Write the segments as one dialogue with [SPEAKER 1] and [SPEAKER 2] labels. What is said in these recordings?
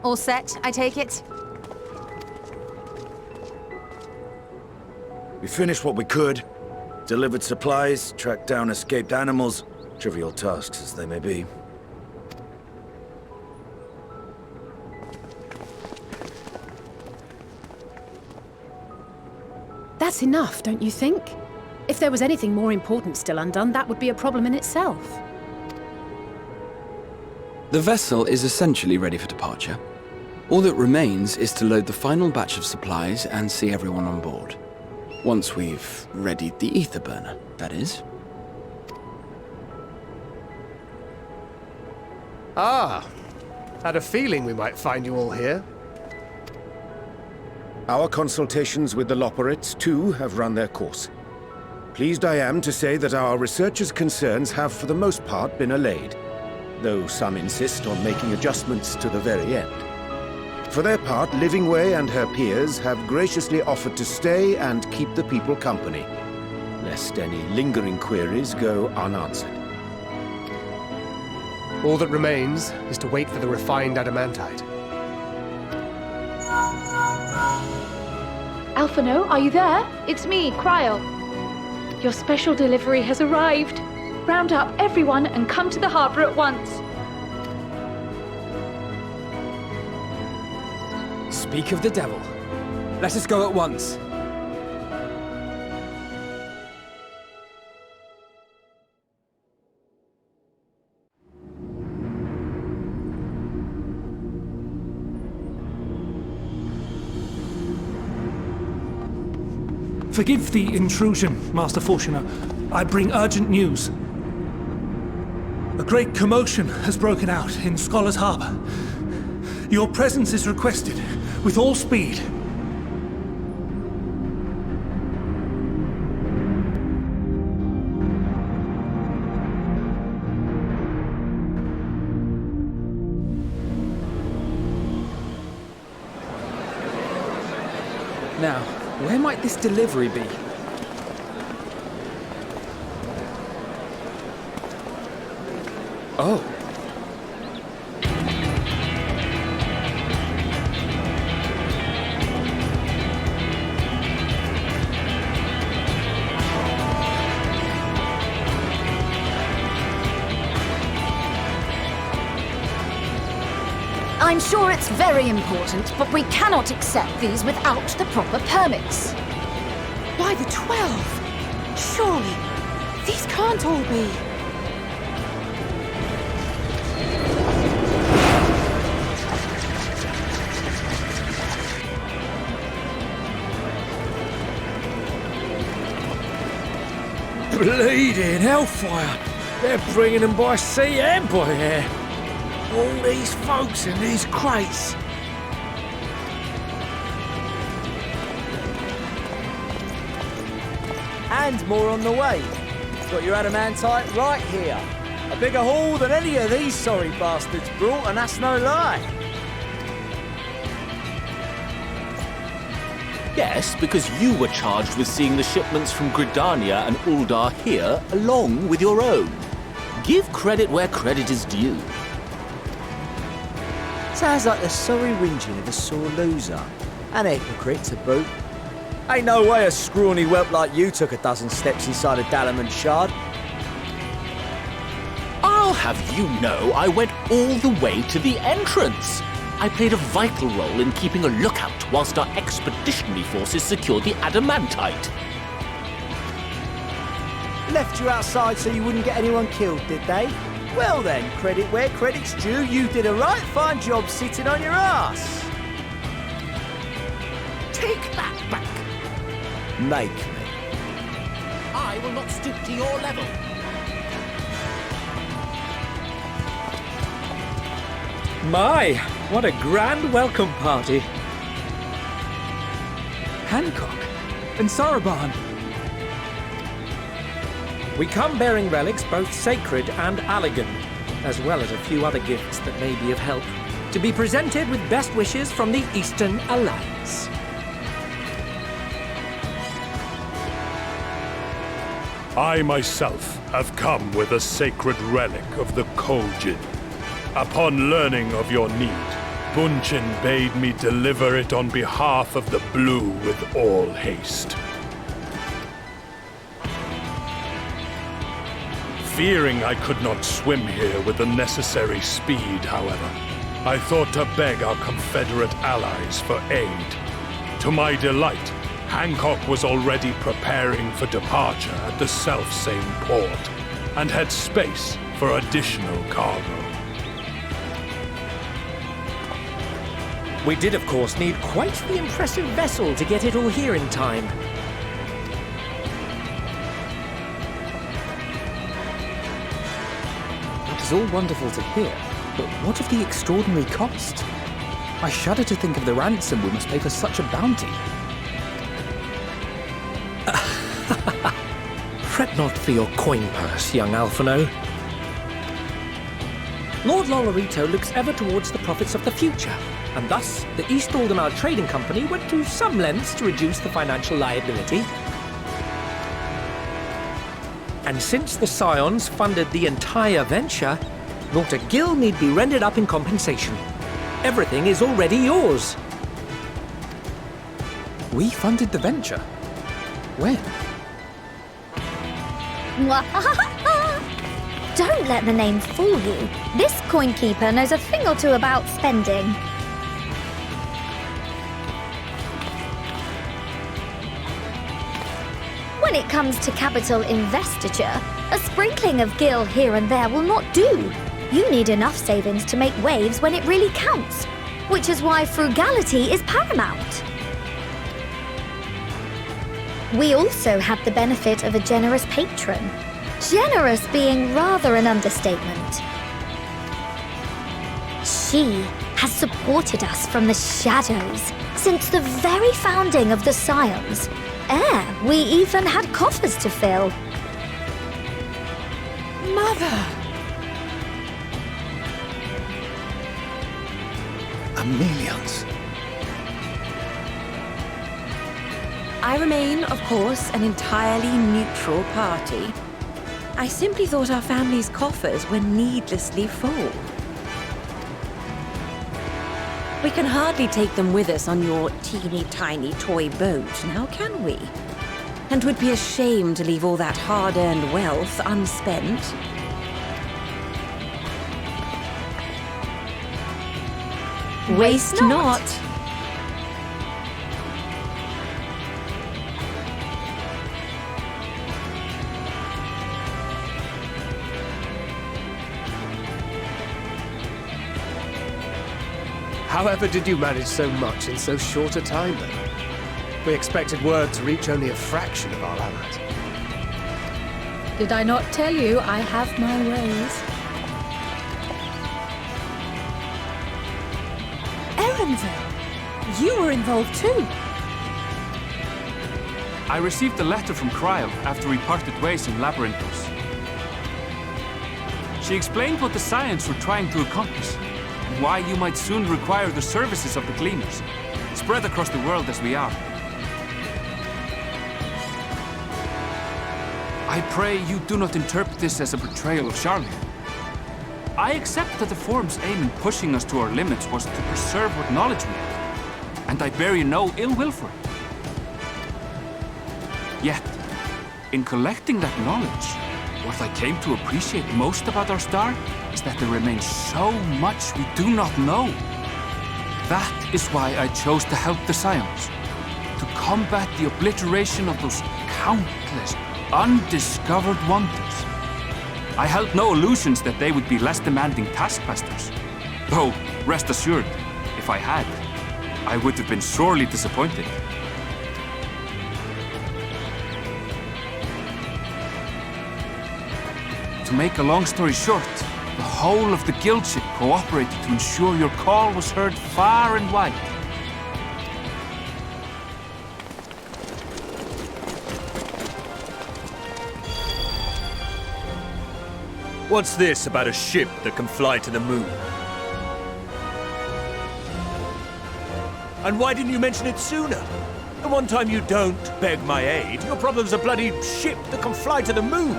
[SPEAKER 1] All set, I take it?
[SPEAKER 2] We finished what we could. Delivered supplies, tracked down escaped animals. Trivial tasks as they may be.
[SPEAKER 3] That's enough, don't you think? If there was anything more important still undone, that would be a problem in itself.
[SPEAKER 4] The vessel is essentially ready for departure. All that remains is to load the final batch of supplies and see everyone on board. Once we've readied the ether burner, that is.
[SPEAKER 5] Ah, had a feeling we might find you all here.
[SPEAKER 6] Our consultations with the Loperates, too, have run their course. Pleased I am to say that our researchers' concerns have for the most part been allayed, though some insist on making adjustments to the very end. For their part, Livingway and her peers have graciously offered to stay and keep the people company, lest any lingering queries go unanswered.
[SPEAKER 5] All that remains is to wait for the refined adamantite.
[SPEAKER 7] Alphino, are you there? It's me, Cryo. Your special delivery has arrived. Round up everyone and come to the harbor at once.
[SPEAKER 8] Speak of the devil. Let us go at once.
[SPEAKER 9] Forgive the intrusion, Master Fortuner. I bring urgent news. A great commotion has broken out in Scholar's Harbor. Your presence is requested, with all speed.
[SPEAKER 8] Now, where might this delivery be? Oh.
[SPEAKER 1] I'm sure it's very important, but we cannot accept these without the proper permits.
[SPEAKER 3] By the 12! Surely, these can't all be.
[SPEAKER 10] Bleeding hellfire! They're bringing them by sea and by air. All these folks in these crates.
[SPEAKER 11] And more on the way. Got your adamantite right here. A bigger haul than any of these sorry bastards brought, and that's no lie.
[SPEAKER 12] Yes, because you were charged with seeing the shipments from Gridania and Uldar here, along with your own. Give credit where credit is due.
[SPEAKER 11] Sounds like the sorry whinging of a sore loser. An hypocrite to boot. Ain't no way a scrawny whelp like you took a dozen steps inside a Dalamant shard.
[SPEAKER 12] I'll have you know I went all the way to the entrance. I played a vital role in keeping a lookout whilst our expeditionary forces secured the adamantite.
[SPEAKER 11] Left you outside so you wouldn't get anyone killed, did they? Well then, credit where credit's due, you did a right fine job sitting on your ass.
[SPEAKER 12] Take that back.
[SPEAKER 11] Make me.
[SPEAKER 12] I will not stoop to your level.
[SPEAKER 10] My, what a grand welcome party.
[SPEAKER 8] Hancock and Saraban.
[SPEAKER 10] We come bearing relics both sacred and elegant, as well as a few other gifts that may be of help, to be presented with best wishes from the Eastern Alliance.
[SPEAKER 13] I myself have come with a sacred relic of the Kojin. Upon learning of your need, Bunchen bade me deliver it on behalf of the Blue with all haste. Fearing I could not swim here with the necessary speed, however, I thought to beg our Confederate allies for aid. To my delight, Hancock was already preparing for departure at the selfsame port, and had space for additional cargo.
[SPEAKER 10] We did, of course, need quite the impressive vessel to get it all here in time.
[SPEAKER 14] That is all wonderful to hear, but what of the extraordinary cost? I shudder to think of the ransom we must pay for such a bounty.
[SPEAKER 10] Fret not for your coin purse, young Alphino. Lord Lolorito looks ever towards the profits of the future, and thus the East Aldenar Trading Company went to some lengths to reduce the financial liability. And since the Scions funded the entire venture, not a gill need be rendered up in compensation. Everything is already yours.
[SPEAKER 14] We funded the venture? When?
[SPEAKER 15] Don't let the name fool you. This coinkeeper knows a thing or two about spending. When it comes to capital investiture, a sprinkling of gil here and there will not do. You need enough savings to make waves when it really counts, which is why frugality is paramount. We also have the benefit of a generous patron. Generous being rather an understatement. She has supported us from the shadows since the very founding of the Scions. We even had coffers to fill.
[SPEAKER 3] Mother!
[SPEAKER 2] Millions.
[SPEAKER 16] I remain, of course, an entirely neutral party. I simply thought our family's coffers were needlessly full. We can hardly take them with us on your teeny-tiny toy boat, now can we? And 'twould be a shame to leave all that hard-earned wealth unspent. Waste not.
[SPEAKER 5] However did you manage so much in so short a time, then? We expected word to reach only a fraction of our allies.
[SPEAKER 3] Did I not tell you I have my ways? Erenville, you were involved too.
[SPEAKER 17] I received a letter from Cryo after we parted ways in Labyrinthos. She explained what the Scions were trying to accomplish, and why you might soon require the services of the Gleaners, spread across the world as we are. I pray you do not interpret this as a betrayal of Charlotte. I accept that the Forum's aim in pushing us to our limits was to preserve what knowledge we have, and I bear you no ill will for it. Yet, in collecting that knowledge, what I came to appreciate most about our star is that there remains so much we do not know. That is why I chose to help the Scions, to combat the obliteration of those countless, undiscovered wonders. I held no illusions that they would be less demanding taskmasters. Though, rest assured, if I had, I would have been sorely disappointed. To make a long story short, the whole of the guild ship cooperated to ensure your call was heard far and wide.
[SPEAKER 11] What's this about a ship that can fly to the moon? And why didn't you mention it sooner? The one time you don't beg my aid, your problem's a bloody ship that can fly to the moon.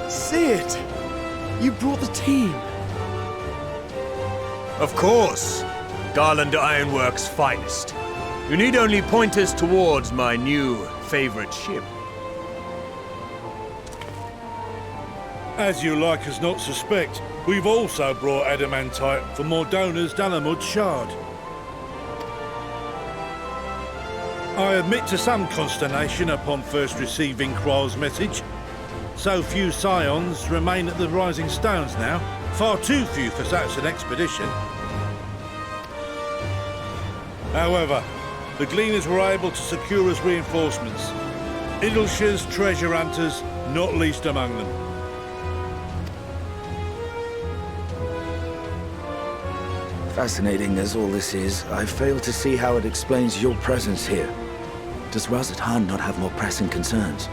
[SPEAKER 18] See it! You brought the team. Of course. Garland Ironworks' finest. You need only point us towards my new favorite ship.
[SPEAKER 13] As you like us not suspect, we've also brought adamantite for Mordona's Dalamud Shard. I admit to some consternation upon first receiving Kryl's message. So few scions remain at the Rising Stones now. Far too few for such an expedition. However, the Gleaners were able to secure us reinforcements. Idleshire's treasure hunters, not least among them.
[SPEAKER 2] Fascinating as all this is, I fail to see how it explains your presence here. Does Razat Khan not have more pressing concerns?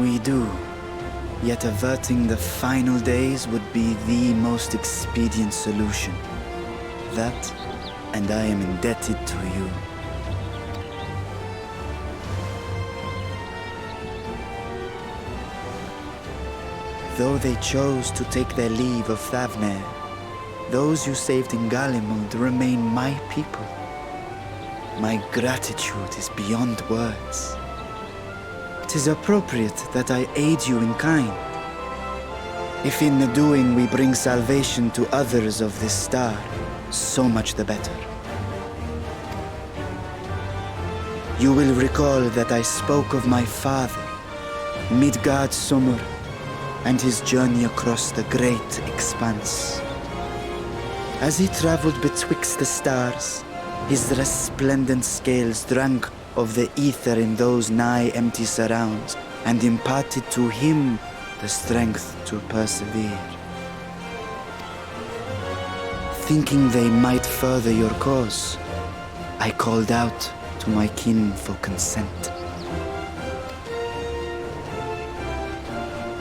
[SPEAKER 19] We do. Yet averting the final days would be the most expedient solution. That, and I am indebted to you. Though they chose to take their leave of Thavnair, those you saved in Garlemald remain my people. My gratitude is beyond words. 'Tis appropriate that I aid you in kind. If in the doing we bring salvation to others of this star, so much the better. You will recall that I spoke of my father, Midgard Sommer, and his journey across the great expanse. As he traveled betwixt the stars, his resplendent scales drank of the ether in those nigh empty surrounds, and imparted to him the strength to persevere. Thinking they might further your cause, I called out to my kin for consent.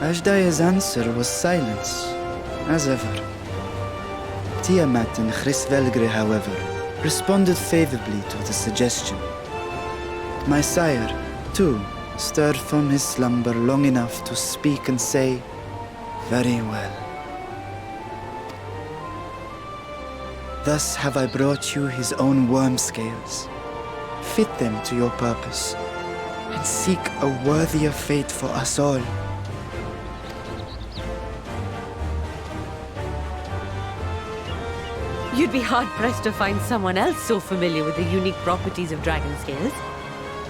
[SPEAKER 19] Ashdaya's answer was silence, as ever. Tiamat and Chrisvelgre, however, responded favorably to the suggestion. My sire, too, stirred from his slumber long enough to speak and say, "Very well." Thus have I brought you his own worm scales. Fit them to your purpose, and seek a worthier fate for us all.
[SPEAKER 16] You'd be hard-pressed to find someone else so familiar with the unique properties of dragon scales.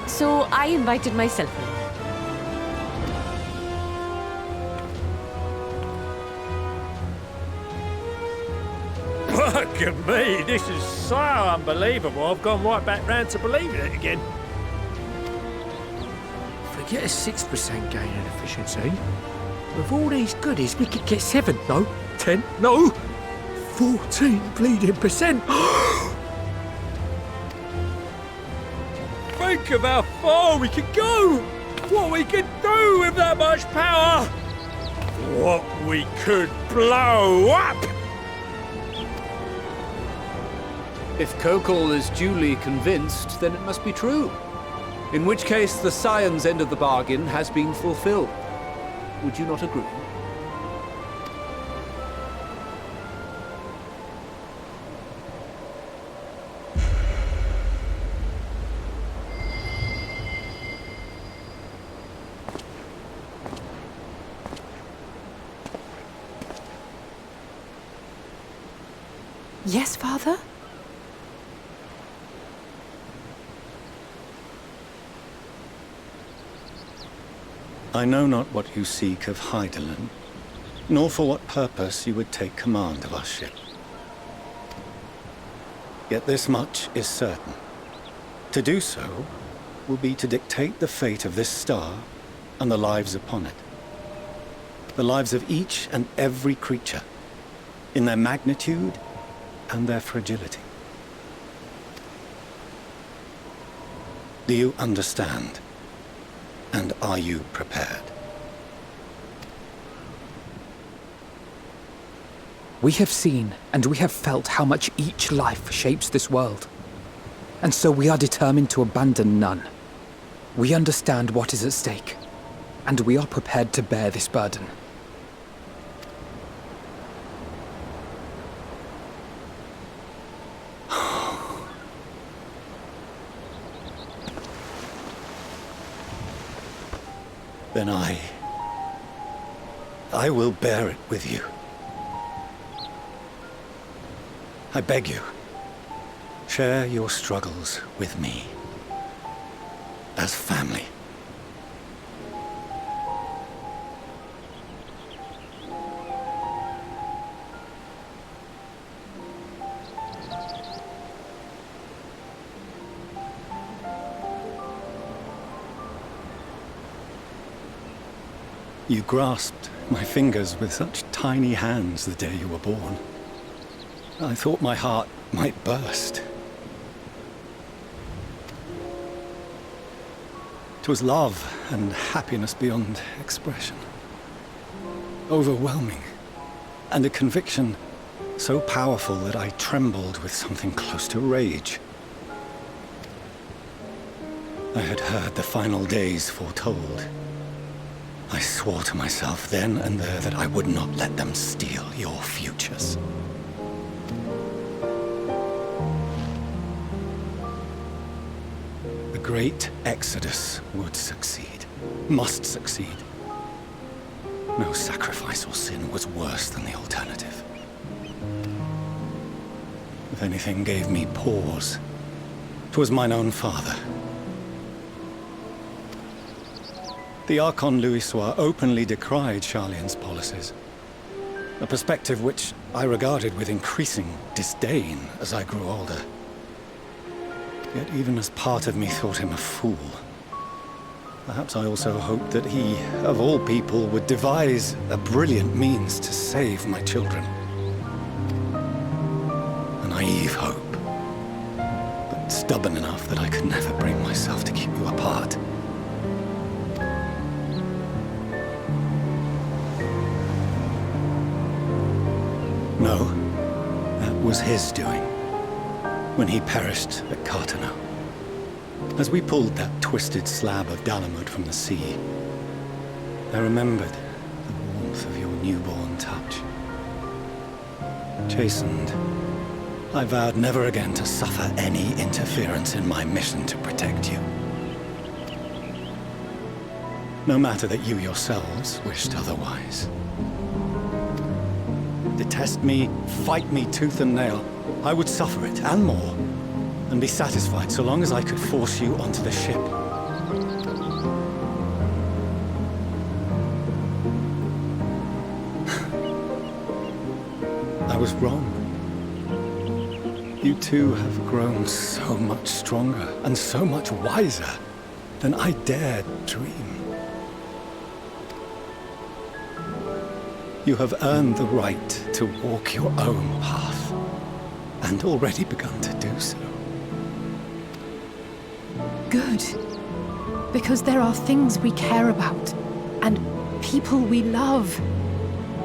[SPEAKER 16] So I invited myself in.
[SPEAKER 18] Look at me, this is so unbelievable. I've gone right back round to believing it again. Forget a 6% gain in efficiency. With all these goodies, we could get 7, no, 10, no, 14 bleeding percent. Think of how far we could go! What we could do with that much power! What we could blow up!
[SPEAKER 8] If Kokol is duly convinced, then it must be true. In which case, the Scion's end of the bargain has been fulfilled. Would you not agree?
[SPEAKER 3] Yes, Father?
[SPEAKER 20] I know not what you seek of Hydaelyn, nor for what purpose you would take command of our ship. Yet this much is certain. To do so will be to dictate the fate of this star and the lives upon it. The lives of each and every creature, in their magnitude and their fragility. Do you understand? And are you prepared?
[SPEAKER 14] We have seen and we have felt how much each life shapes this world. And so we are determined to abandon none. We understand what is at stake, And we are prepared to bear this burden.
[SPEAKER 20] Then I will bear it with you. I beg you, share your struggles with me. As family. You grasped my fingers with such tiny hands the day you were born. I thought my heart might burst. It was love and happiness beyond expression. Overwhelming. And a conviction so powerful that I trembled with something close to rage. I had heard the final days foretold. I swore to myself then and there that I would not let them steal your futures. The great exodus would succeed, must succeed. No sacrifice or sin was worse than the alternative. If anything gave me pause, 'twas mine own father. The Archon Louisoix openly decried Garlean's policies, a perspective which I regarded with increasing disdain as I grew older. Yet even as part of me thought him a fool, perhaps I also hoped that he, of all people, would devise a brilliant means to save my children. A naive hope, but stubborn enough that I could never bring myself to keep you apart. No, that was his doing, when he perished at Cartano. As we pulled that twisted slab of Bahamut from the sea, I remembered the warmth of your newborn touch. Chastened, I vowed never again to suffer any interference in my mission to protect you. No matter that you yourselves wished otherwise. Detest me, fight me tooth and nail, I would suffer it, and more, and be satisfied so long as I could force you onto the ship. I was wrong. You two have grown so much stronger and so much wiser than I dared dream. You have earned the right to walk your own path, and already begun to do so.
[SPEAKER 3] Good. Because there are things we care about, and people we love,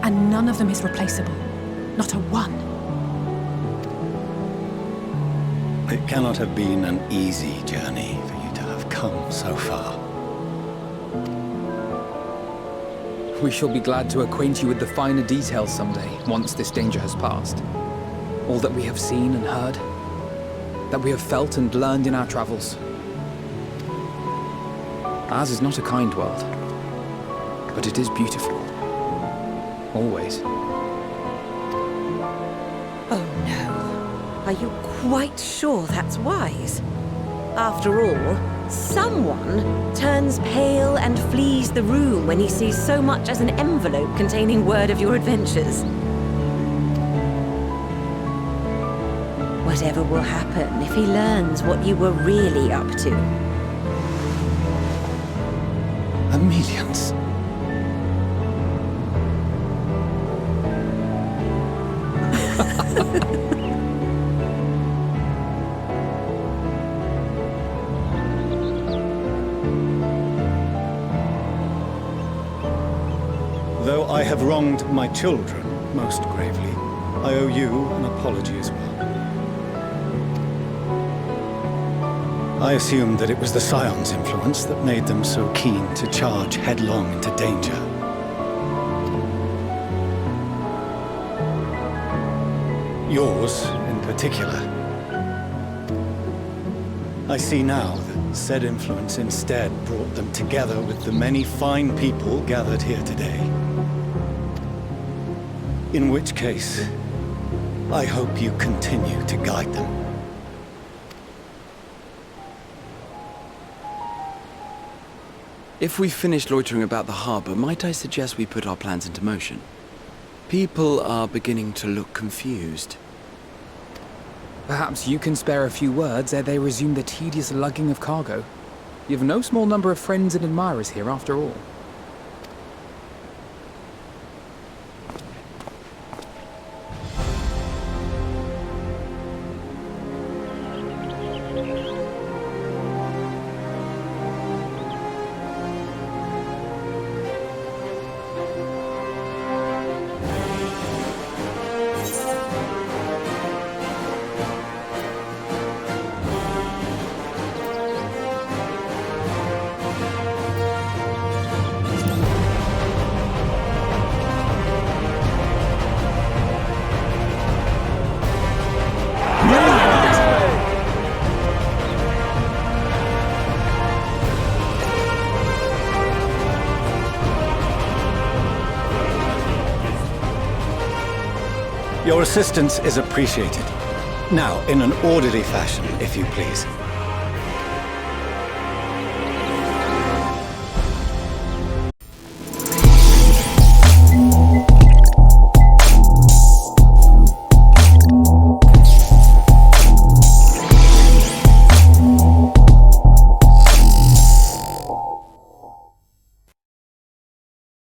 [SPEAKER 3] and none of them is replaceable. Not a one.
[SPEAKER 20] It cannot have been an easy journey for you to have come so far.
[SPEAKER 14] We shall be glad to acquaint you with the finer details someday, once this danger has passed. All that we have seen and heard, that we have felt and learned in our travels. Ours is not a kind world, but it is beautiful. Always.
[SPEAKER 16] Oh no. Are you quite sure that's wise? After all, someone turns pale and flees the room when he sees so much as an envelope containing word of your adventures. Whatever will happen if he learns what you were really up to?
[SPEAKER 20] Millions. Though I have wronged my children most gravely, I owe you an apology as well. I assumed that it was the Scion's influence that made them so keen to charge headlong into danger. Yours, in particular. I see now that said influence instead brought them together with the many fine people gathered here today. In which case, I hope you continue to guide them.
[SPEAKER 4] If we've finished loitering about the harbor, might I suggest we put our plans into motion? People are beginning to look confused.
[SPEAKER 14] Perhaps you can spare a few words ere they resume the tedious lugging of cargo. You have no small number of friends and admirers here after all.
[SPEAKER 20] Your assistance is appreciated. Now, in an orderly fashion, if you please.